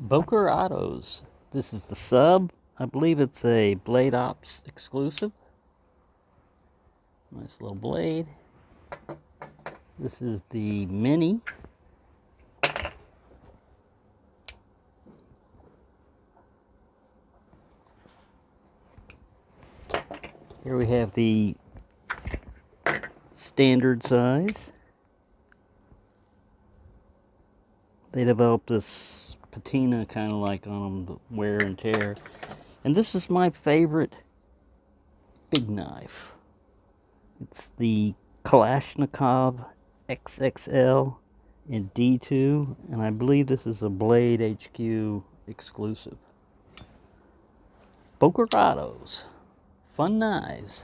Boker Autos. This is the sub. I believe it's a Blade Ops exclusive. Nice little blade. This is the Mini. Here we have the standard size. They developed this patina kind of like on them, the wear and tear. And this is my favorite big knife. It's the Kalashnikov XXL in D2, and I believe this is a Blade HQ exclusive. Boker Autos. Fun knives.